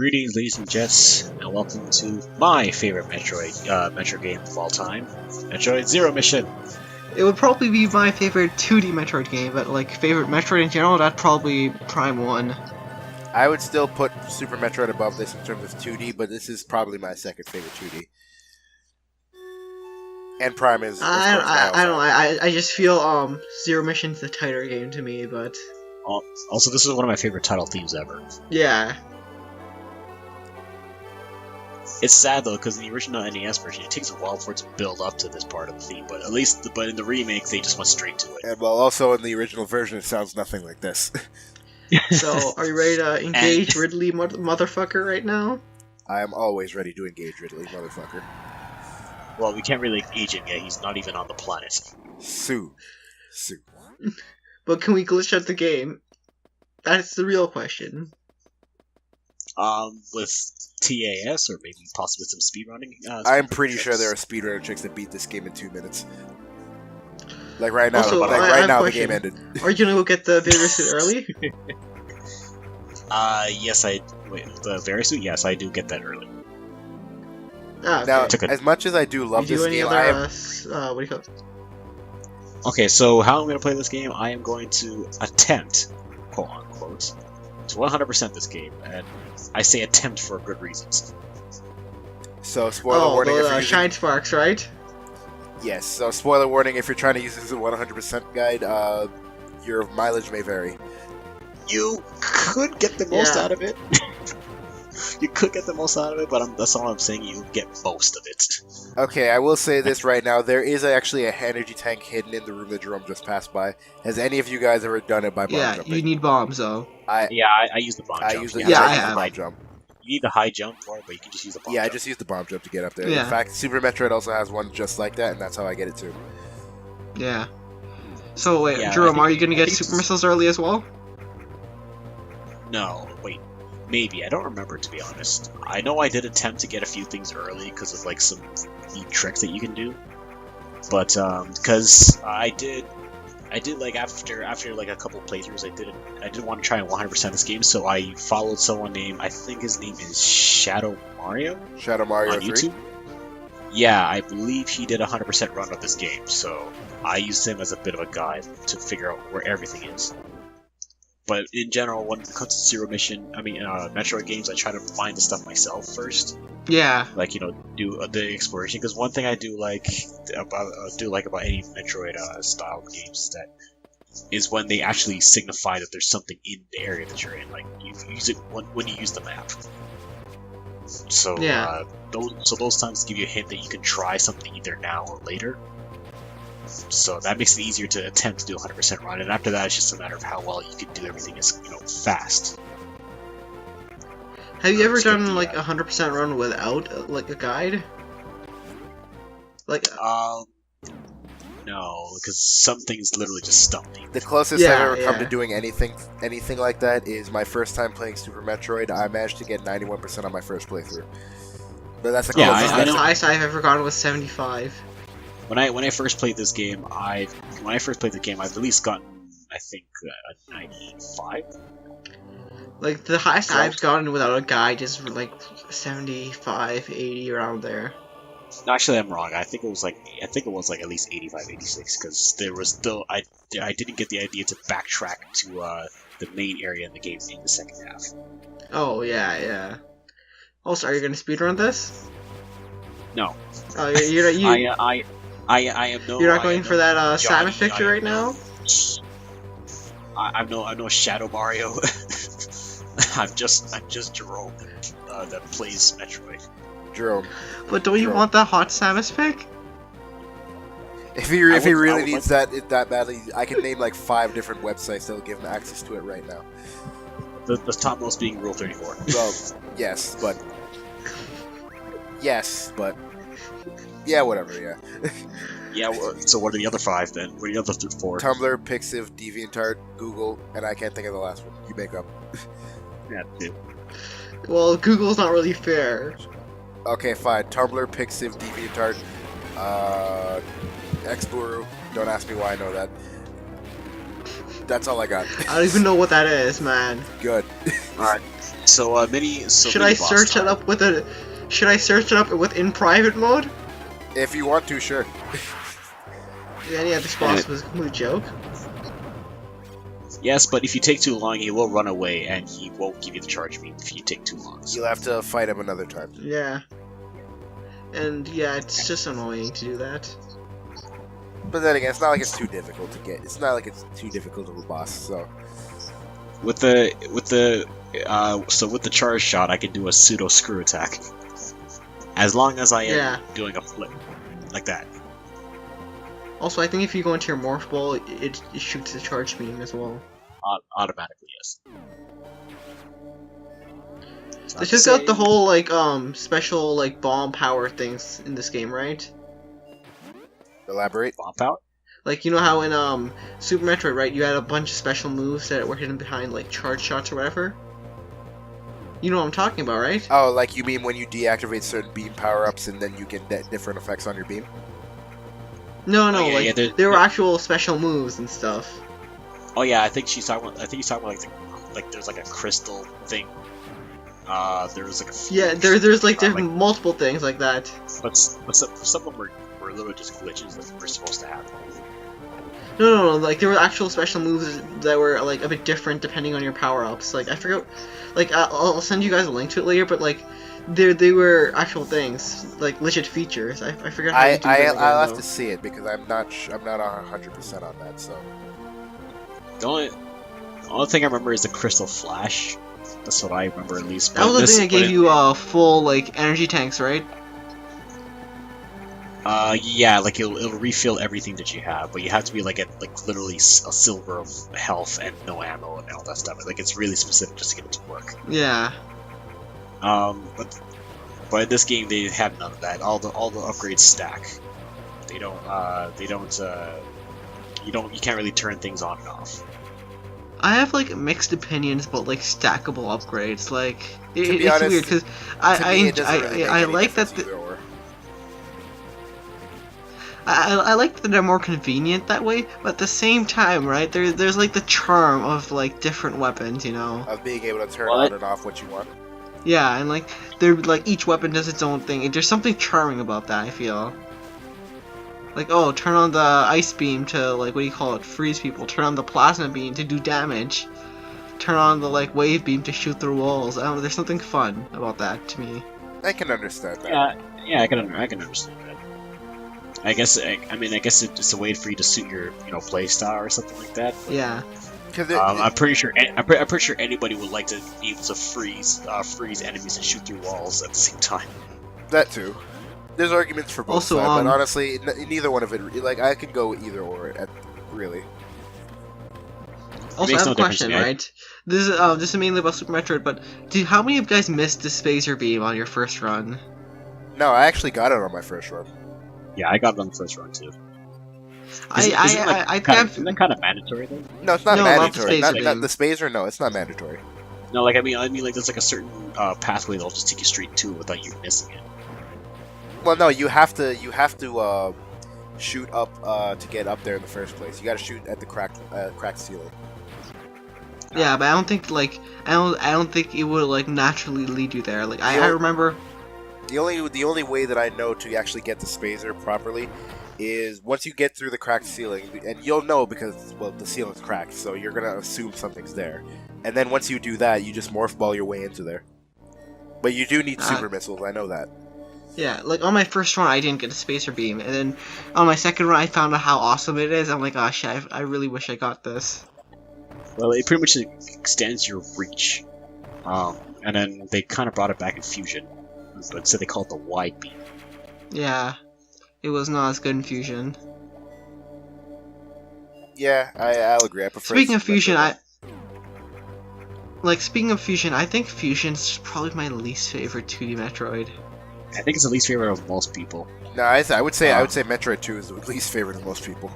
Greetings, ladies and gents, and welcome to my favorite Metro game of all time, Metroid Zero Mission. It would probably be my favorite 2D Metroid game, but like favorite Metroid in general, that'd probably Prime 1. I would still put Super Metroid above this in terms of 2D, but this is probably my second favorite 2D. And Prime is. I don't know. I just feel Zero Mission's the tighter game to me, but Also, this is one of my favorite title themes ever. yeah. It's sad though, because in the original NES version, it takes a while for it to build up to this part of the theme. But at least, in the remake, they just went straight to it. And well, also in the original version, it sounds nothing like this. So, are you ready to engage Ridley motherfucker right now? I am always ready to engage Ridley, motherfucker. Well, we can't really engage him yet. He's not even on the planet. Sue. But can we glitch out the game? That's the real question. With TAS or maybe possibly some speedrunning. I'm pretty sure there are speedrunner chicks that beat this game in 2 minutes. Like right now, Also, the game ended. Are you gonna go get the Vader suit early? Yes, the Varisuit, yes, I do get that early. Ah, Now, okay. as much as I do love Do you this do any game, other, what do you call it? Okay, so how I'm going to play this game, I am going to attempt, quote unquote, to 100% this game, and I say attempt for good reasons. So, spoiler warning if you're using... Shine Sparks, right? Yes, so spoiler warning if you're trying to use this as a 100% guide, your mileage may vary. You could get the most out of it. You could get the most out of it, but that's all I'm saying, you get most of it. Okay, I will say this right now. There is actually a energy tank hidden in the room that Jerome just passed by. Has any of you guys ever done it by bomb jumping? Yeah, you need bombs, though. I use the bomb jump. I use the bomb jump. You need the high jump for it, but you can just use the bomb jump. Yeah, I just use the bomb jump to get up there. Yeah. In fact, Super Metroid also has one just like that, and that's how I get it too. Yeah. So, wait, Yeah, Jerome, are you gonna get super missiles early as well? No, wait. Maybe. I don't remember, to be honest. I know I did attempt to get a few things early because of, like, some neat tricks that you can do. But, because I did, like, after like, a couple playthroughs, I didn't want to try and 100% this game, so I followed someone named, I think his name is Shadow Mario? Shadow Mario on 3? YouTube? Yeah, I believe he did a 100% run of this game, so I used him as a bit of a guide to figure out where everything is. But in general, when it comes to Zero Mission, Metroid games, I try to find the stuff myself first. Yeah. Like, do the exploration. Because one thing I do like about any Metroid style games is when they actually signify that there's something in the area that you're in. Like, you use it when you use the map. So yeah. Those times give you a hint that you can try something either now or later. So that makes it easier to attempt to do 100% run, and after that, it's just a matter of how well you can do everything fast. Have you ever done like 100% run without like a guide? Like no, because some things literally just stump me. The closest I've ever come to doing anything like that is my first time playing Super Metroid. I managed to get 91% on my first playthrough. But that's the closest. The highest I've ever gotten was 75. When I first played this game, I've at least gotten, I think, a 95. Like the highest I've gotten without a guide is like 75, 80 around there. No, actually, I'm wrong. I think it was like at least 85, 86, because there was still I didn't get the idea to backtrack to the main area in the game in the second half. Oh yeah. Also, are you gonna speedrun this? No. Oh, I am no. You're not going for that Johnny, Samus picture right now? I'm no Shadow Mario. I'm just Jerome that plays Metroid. Jerome. But don't you want that hot Samus pic? If he really needs that badly, I can name like 5 different websites that will give him access to it right now. The topmost being Rule 34. Well, yes, but yeah, whatever. Yeah. Yeah. So what are the other 5 then? What are the other 4? Tumblr, Pixiv, DeviantArt, Google, and I can't think of the last one. You make up. Yeah, dude. Well, Google's not really fair. Okay, fine. Tumblr, Pixiv, DeviantArt, Xburu. Don't ask me why I know that. That's all I got. I don't even know what that is, man. Good. Alright. So Should I search it up with a? Should I search it up with in private mode? If you want to, sure. Yeah, this boss was a complete joke. Yes, but if you take too long, he will run away, and he won't give you the charge beam if you take too long. So. You'll have to fight him another time. Yeah. And yeah, it's just annoying to do that. But then again, it's not like it's too difficult to get. It's not like it's too difficult of a boss. So with the charge shot, I can do a pseudo screw attack, as long as I am doing a flip like that. Also, I think if you go into your morph ball, it shoots the charge beam as well. Automatically, yes. They took out the whole like special like bomb power things in this game, right? Elaborate. Bomb power? Like, you know how in Super Metroid, right, you had a bunch of special moves that were hidden behind like charge shots or whatever? You know what I'm talking about, right? Oh, like you mean when you deactivate certain beam power-ups and then you get different effects on your beam? No, Oh, yeah, there were actual special moves and stuff. Oh yeah, I think he's talking about like there's like a crystal thing. There's like a there's like different multiple things like that. But some of them were literally just glitches that were supposed to happen. No, like there were actual special moves that were like a bit different depending on your power-ups. Like I forgot, like I'll send you guys a link to it later, but like they were actual things, like legit features. I forgot how to do that again, I'll have to see it because I'm not 100% on that. So the only thing I remember is the crystal flash. That's what I remember at least. That was the thing that gave you full like energy tanks, right? Yeah, like it'll refill everything that you have, but you have to be like at like literally a silver of health and no ammo and all that stuff. Like it's really specific just to get it to work. Yeah. But in this game they have none of that. All the upgrades stack. You can't really turn things on and off. I have like mixed opinions about like stackable upgrades. Like it's honest, weird because I like that. I like that they're more convenient that way, but at the same time, right? There's like the charm of like different weapons, you know. Of being able to turn on and off what you want. Yeah, and like they're like each weapon does its own thing. There's something charming about that, I feel. Like, oh, turn on the ice beam to, like, what do you call it, freeze people. Turn on the plasma beam to do damage. Turn on the, like, wave beam to shoot through walls. I don't know, there's something fun about that to me. I can understand that. Yeah, I can understand that. I guess it's a way for you to suit your, play style or something like that. But, yeah. I'm pretty sure anybody would like to be able to freeze enemies and shoot through walls at the same time. That too. There's arguments for both sides, but honestly, neither one of it. Like, I could go either or, really. Also, I have a question, right? This is mainly about Super Metroid, but how many of you guys missed the Spacer Beam on your first run? No, I actually got it on my first run. Yeah, I got it on the first run too. Isn't that kind of mandatory though? No, it's not mandatory. Not the Spacer, no, it's not mandatory. No, like I mean, like there's like a certain pathway that'll just take you straight to it without you missing it. Well, no, you have to shoot up to get up there in the first place. You got to shoot at the cracked ceiling. Yeah, but I don't think I don't think it would like naturally lead you there. Like I remember the only way that I know to actually get the Spacer properly is once you get through the cracked ceiling, and you'll know because the ceiling's cracked, so you're gonna assume something's there. And then once you do that, you just morph ball your way into there. But you do need super missiles. I know that. Yeah, like on my first run I didn't get a Spacer Beam, and then on my second run I found out how awesome it is. I'm like, oh shit, I really wish I got this. Well, it pretty much extends your reach, and then they kind of brought it back in Fusion, but so they call it the wide beam. Yeah, it was not as good in Fusion. Yeah, I'll agree. I prefer. Speaking of Fusion, I think Fusion's probably my least favorite 2D Metroid. I think it's the least favorite of most people. No, I would say Metroid 2 is the least favorite of most people.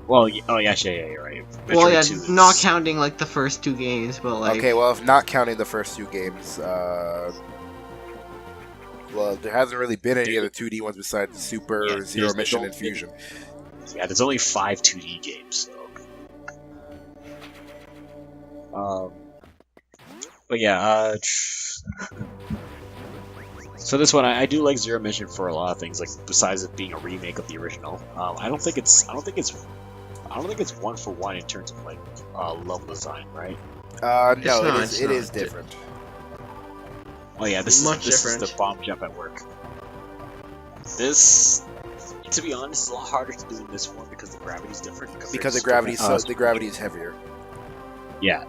Well, yeah, you're right. Metroid well, yeah, 2 is... not counting like the first 2 games, but like. Okay, well, if not counting the first 2 games, well, there hasn't really been any other 2D ones besides Super Zero Mission and Fusion. Yeah, there's only 5 2D games. So. But yeah, so this one I do like Zero Mission for a lot of things. Like besides it being a remake of the original, I don't think it's 1 for 1 in terms of like level design, right? No, not, it is different. Oh yeah, this Much is different. the bomb jump at work. This, to be honest, is a lot harder to do in this one because the gravity's different. Because the gravity is heavier. Yeah.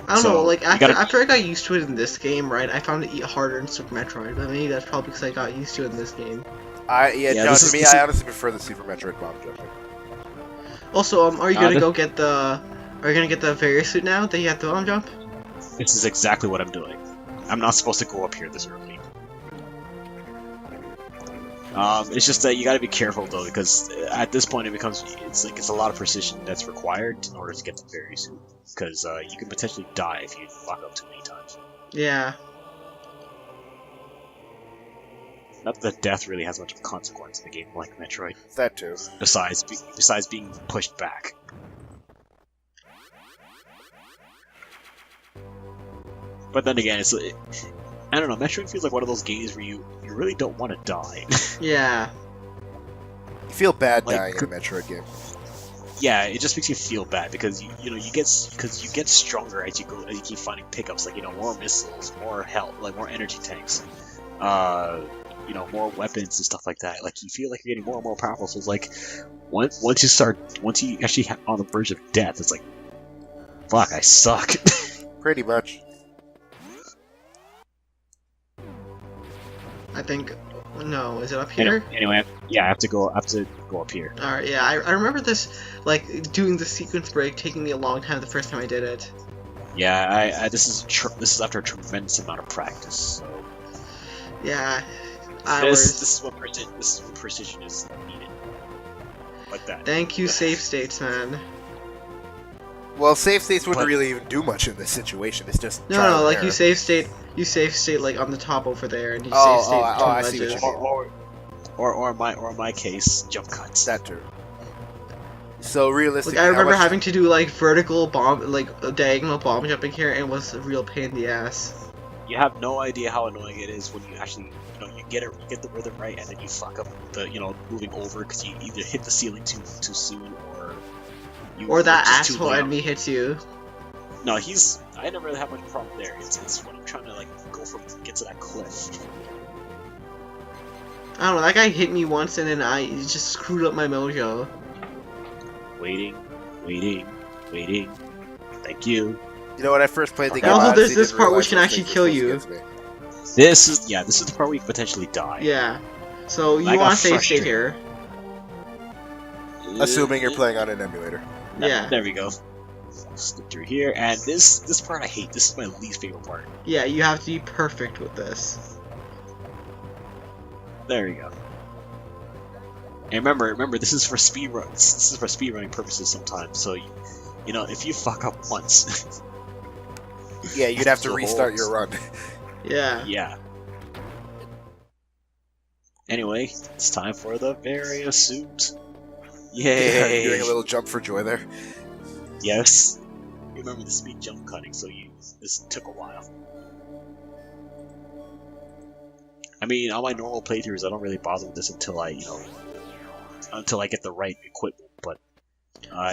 I don't So, know, like, you after, gotta- after I got used to it in this game, right, I found it harder in Super Metroid, but maybe that's probably because I got used to it in this game. Yeah, No, this to is- me, this I is- honestly prefer the Super Metroid bomb jumping. Also, are you gonna this- go get the... Are you gonna get the various suit now that you have the bomb jump? This is exactly what I'm doing. I'm not supposed to go up here this early. It's just that you gotta be careful though, because at this point it's a lot of precision that's required in order to get the fairy suit. Because you can potentially die if you fuck up too many times. Yeah. Not that death really has much of a consequence in a game like Metroid, That too. besides being pushed back. But then again, I don't know. Metroid feels like one of those games where you really don't want to die. Yeah. You feel bad Like, dying in a Metroid game. Yeah, it just makes you feel bad because you get stronger as you keep finding pickups, like more missiles, more health, like more energy tanks, more weapons and stuff like that. Like you feel like you're getting more and more powerful. So it's like once you actually on the verge of death, it's like, fuck, I suck. Pretty much. I think... No, is it up here? Anyway, yeah, I have to go up here. Alright, yeah, I remember this, like, doing the sequence break taking me a long time the first time I did it. Yeah, this is after a tremendous amount of practice. So Yeah. this is what precision is needed. Like that. Thank you, save states, man. Well, save states wouldn't But- really even do much in this situation. It's just No, trial no, and like error. you save state like on the top over there, and you Oh, save state oh, between I see what ledges. you mean. Or in my case, jump cuts. That too. So Like realistically, I remember how much- having to do like vertical bomb, like diagonal bomb jumping here, and it was a real pain in the ass. You have no idea how annoying it is when you actually, you get the rhythm right, and then you fuck up the, moving over because you either hit the ceiling too soon, Or that just too asshole late. enemy hits you. No, I never really have much problem there. It's when I'm trying to get to that cliff. I don't know, that guy hit me once, and then I just screwed up my mojo. Waiting. Thank you. You know, when I first played the And game, also I honestly there's this didn't part realize which can those actually things kill were you. supposed to get me. This is the part where you potentially die. Yeah. So I you got want to save state frustrated. here. Assuming you're playing on an emulator. Yeah. There we go. Slip through here, and this part I hate. This is my least favorite part. Yeah, you have to be perfect with this. There we go. And remember, this is for speed runs. This is for speedrunning purposes sometimes. So, if you fuck up once, Yeah, you'd have to So- restart your run. Yeah. yeah. Anyway, it's time for the various suit. Yay! Doing a little jump for joy there. Yes. Remember the speed jump cutting, so this took a while. I mean, on my normal playthroughs, I don't really bother with this until I get the right equipment. But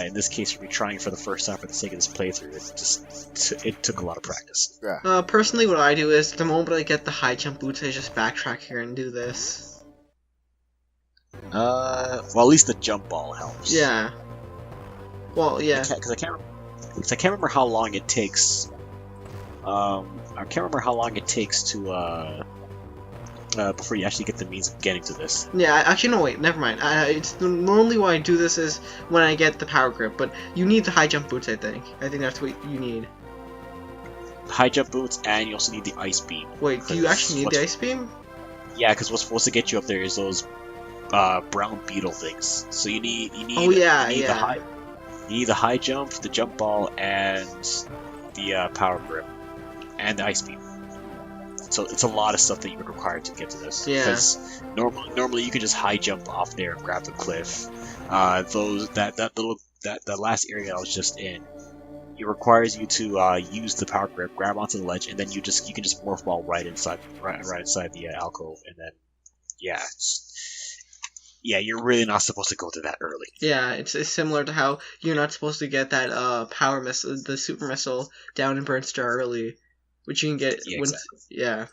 in this case, for me trying for the first time for the sake of this playthrough, it took a lot of practice. Yeah. Personally, what I do is the moment I get the high jump boots, I just backtrack here and do this. Well, at least the jump ball helps. Yeah. Well, yeah. Because I can't remember how long it takes. I can't remember how long it takes to before you actually get the means of getting to this. Yeah, actually, no, wait, never mind. It's normally why I do this is when I get the power grip, but you need the high jump boots, I think. I think that's what you need. High jump boots, and you also need the ice beam. Wait, do you actually need the ice beam? Yeah, because what's supposed to get you up there is those brown beetle things. So you need Oh, yeah, you need yeah. you need the high jump, the jump ball, and the power grip, and the ice beam. So it's a lot of stuff that you would require to get to this. Yeah. Because normally you could just high jump off there and grab the cliff. That last area I was just in, it requires you to use the power grab onto the ledge, and then you can just morph ball right inside the alcove, and then yeah, you're really not supposed to go to that early. Yeah, it's similar to how you're not supposed to get that power missile, the super missile down in Burnstar early, which you can get Yeah, when exactly. yeah.